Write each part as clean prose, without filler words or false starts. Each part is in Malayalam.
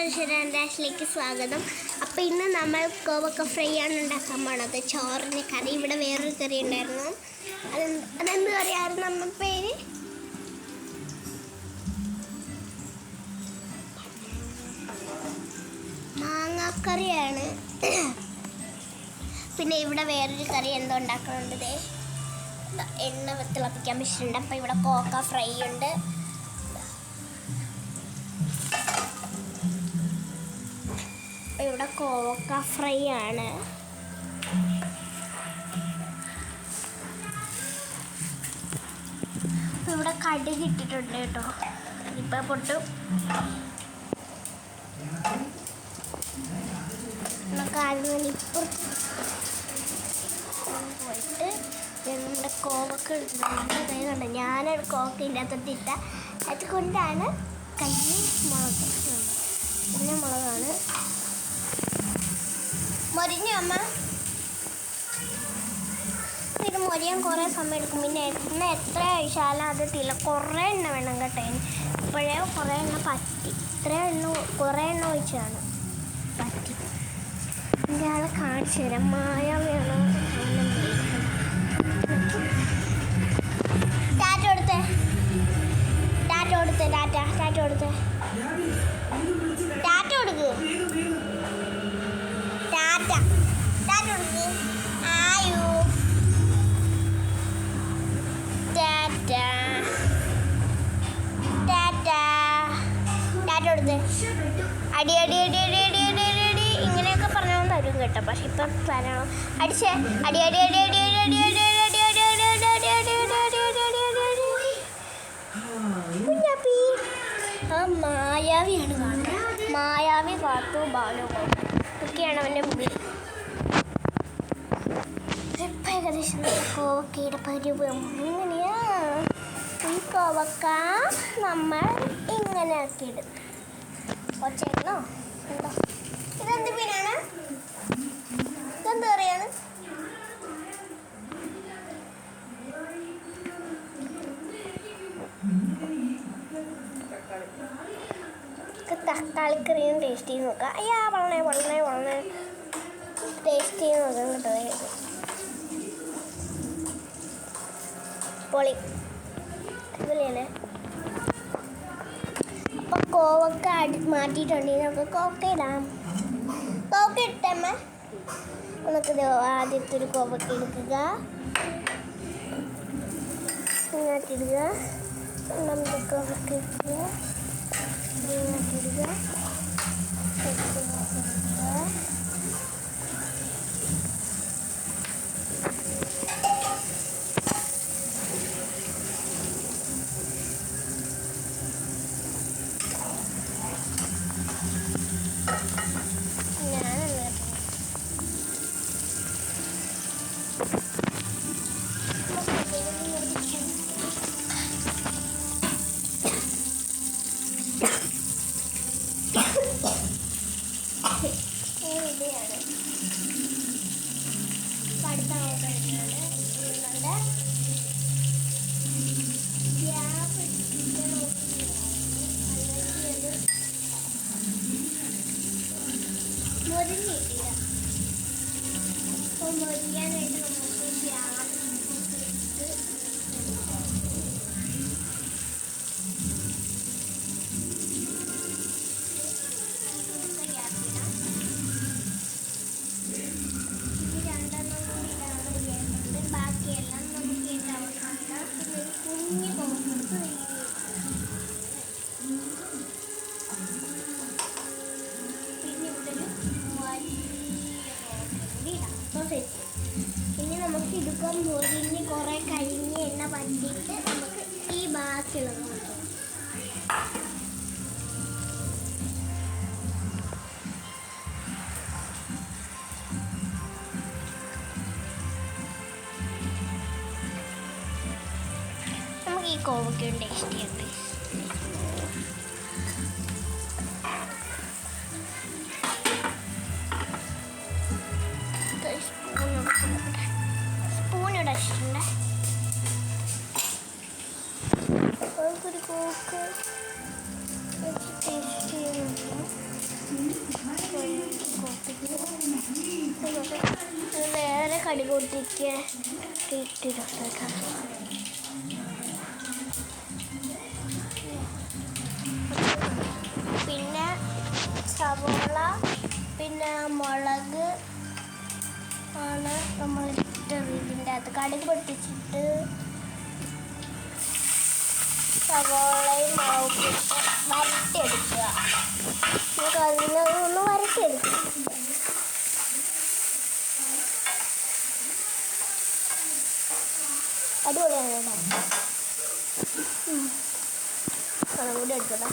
എല്ലാവർക്കും ഡാഷിലേക്ക് സ്വാഗതം. അപ്പോൾ ഇന്ന് നമ്മൾ കോവക്ക ഫ്രൈ ആണ് ഉണ്ടാക്കാൻ പോണത്. ചോറിന് കറി, ഇവിടെ വേറൊരു കറി ഉണ്ടായിരുന്നു. അതെന്ത് കറിയായിരുന്നു നമ്മുടെ പേര്? മാങ്ങാക്കറിയാണ്. പിന്നെ ഇവിടെ വേറൊരു കറി എന്തോ ഉണ്ടാക്കുന്നുണ്ട്. എണ്ണ തിളപ്പിക്കാൻ വെച്ചിട്ടുണ്ട്. അപ്പോൾ ഇവിടെ കോവക്ക ഫ്രൈ ഉണ്ട്. ഇവിടെ കോവക്ക ഫ്രൈ ആണ്. ഇവിടെ കടുക് ഇട്ടിട്ടുണ്ട് കേട്ടോ. ഇപ്പം പൊട്ടും. പോയിട്ട് നമ്മുടെ കോവക്ക എടുക്കുന്നുണ്ട്. ഞാനൊരു കോവക്കൻ്റെ അകത്തിട്ട അതുകൊണ്ടാണ് കയ്യിൽ മുളക്. പിന്നെ മുളകാണ് മൊരിഞ്ഞ അമ്മ. ഇത് മൊരിയാൻ കുറേ സമയം എടുക്കും. പിന്നെ എത്ര കഴിച്ചാലും അത് കുറേ എണ്ണ വേണം കേട്ടോ. ഇപ്പോഴേ കുറേ എണ്ണ പറ്റി. കുറേ എണ്ണ ഒഴിച്ചാണ് പറ്റി. എൻ്റെ ആളെ കാണിച്ചു തരാം. മായാവിയാണ്. ടാറ്റ കൊടുത്തേ, ടാറ്റ കൊടുത്തേ, ടാറ്റ ടാറ്റ കൊടുത്തേ, ടാറ്റ കൊടുക്ക്, ടാറ്റ ടാറ്റ കൊടുക്ക്. ആയു ടാറ്റ ടാറ്റ ടാറ്റ കൊടുത്തേ. അടി അടി അടി അടി അടി അടി അടി അടി ഇങ്ങനെയൊക്കെ പറഞ്ഞാൽ തരും കേട്ടോ. പക്ഷെ ഇപ്പം തരണം. അടിച്ചേ. അടി അടി അടി അടി അടി അടി അടി അടി അടി അടി അടി അടി അടി അടി അടി അടി അടി കുഞ്ഞാപ്പി. ആ മായാവിയാണ് കാണുന്നത്. മായാവി, കാത്തു, ബാലു ഒക്കെയാണ് അവൻ്റെ മുമ്പിൽ. ഇപ്പം ഏകദേശം കോവക്കയുടെ പരുവം ഇങ്ങനെയാ. ഈ കോവക്ക നമ്മൾ ഇങ്ങനെ ആക്കിയെടുത്ത് ഒച്ചേക്കണോ? എന്താ ഇതെന്ത് മീനാണ്? ഇതെന്ത് കറിയാണ്? തക്കാളിക്കറിയും ടേസ്റ്റ് ചെയ്ത് നോക്കാം. അയ്യാ വളരെ വളരെ വളരെ ടേസ്റ്റ് ചെയ്ത് നോക്കാം കേട്ടോ. പൊളി അടിപൊളിയല്ലേ. അപ്പം കോവക്ക മാറ്റിയിട്ടുണ്ടെങ്കിൽ നമുക്ക് കോവക്ക ഇടാം. കോവക്ക ഇട്ടമ്മ. നമുക്കിത് ആദ്യത്തെ ഒരു കോവക്ക എടുക്കുക, ഇങ്ങോട്ടിടുക. നമുക്ക് കോവക്ക ഇടുക, ഇങ്ങോട്ടിടുക. ഇവിടെയാണ് അടുത്ത മൊരിഞ്ഞിട്ടില്ല. അപ്പോൾ മൊരിയാനായിട്ട് നമുക്ക് ഗ്യാസ് ഇട്ട് ബാക്കിയെല്ലാം നമുക്ക് ഉണ്ടാവുന്ന പിന്നെ കുഞ്ഞ് കോവക്ക. പിന്നെ ഇവിടെ ഒരു വലിയ കോവക്ക ഇടാം. അപ്പോൾ സെറ്റ്. പിന്നെ നമുക്ക് ഇടുക്കാൻ മൊരിഞ്ഞ് കുറേ കഴിഞ്ഞ് എണ്ണ പറ്റിയിട്ട് നമുക്ക് ഈ ബാക്കിയുള്ളത് നോക്കാം. ഈ കോവക്കയും ടേസ്റ്റ് ചെയ്യട്ടെ. സ്പൂൺ ഇടച്ചിട്ടുണ്ട്. ഒരു കോവക്ക ടേസ്റ്റ് ചെയ്യുന്നുണ്ട്. കടുക് പൊട്ടിക്ക് ഇട്ടിട്ടുണ്ട് കേട്ടോ. പിന്നെ സവോള പിന്നെ മുളക് ആണ് നമ്മൾ ഇട്ടത്. ഇതിൻ്റെ അകത്ത് കടുക് പൊട്ടിച്ചിട്ട് സവോളയും മുളകും ഇട്ട് വരട്ടിയെടുക്കുക. നമുക്ക് അതിനൊന്ന് വരട്ടിയെടുക്കുക. അടിപൊളിയാണ് കേട്ടോ. അതും കൂടി എടുക്കട്ടെ.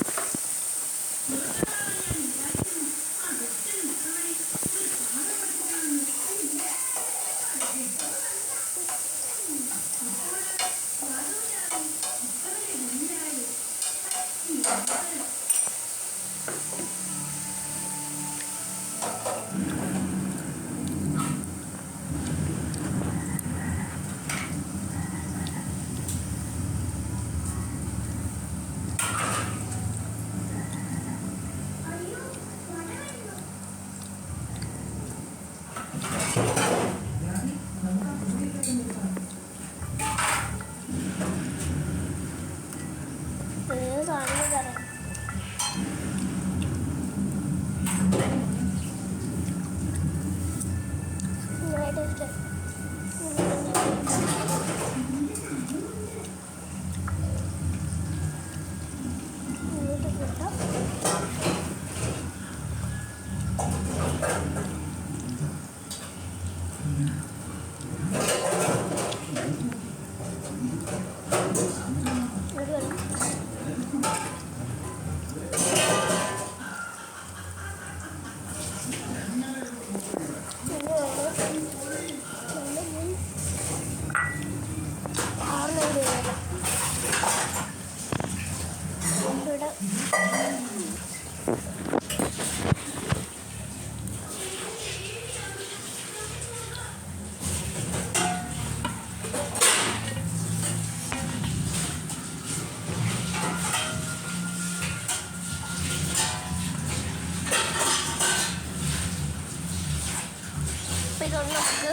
നമുക്ക്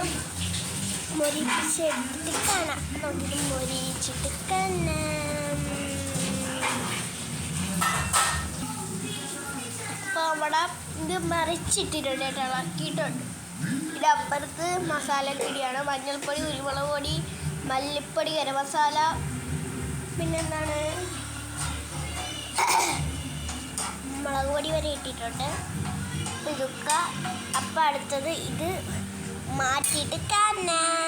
മൊരിച്ചെടുത്തിട്ട് കാണാം. നമുക്ക് മൊരിച്ചിട്ട് കാണാം. അപ്പോൾ അവിടെ ഇത് മറിച്ചിട്ടിട്ടുണ്ട് കേട്ടോ, ഇളക്കിയിട്ടുണ്ട്. ഇതിൻ്റെ അപ്പുറത്ത് മസാലപ്പൊടിയാണ്. മഞ്ഞൾപ്പൊടി, കുരുമുളക് പൊടി, മല്ലിപ്പൊടി, ഗരം മസാല, പിന്നെന്താണ് മുളക് പൊടി വരെ ഇട്ടിട്ടുണ്ട്. ഇതൊക്കെ അപ്പം അടുത്തത് ഇത് മാറ്റിയിട്ട് കാണാം.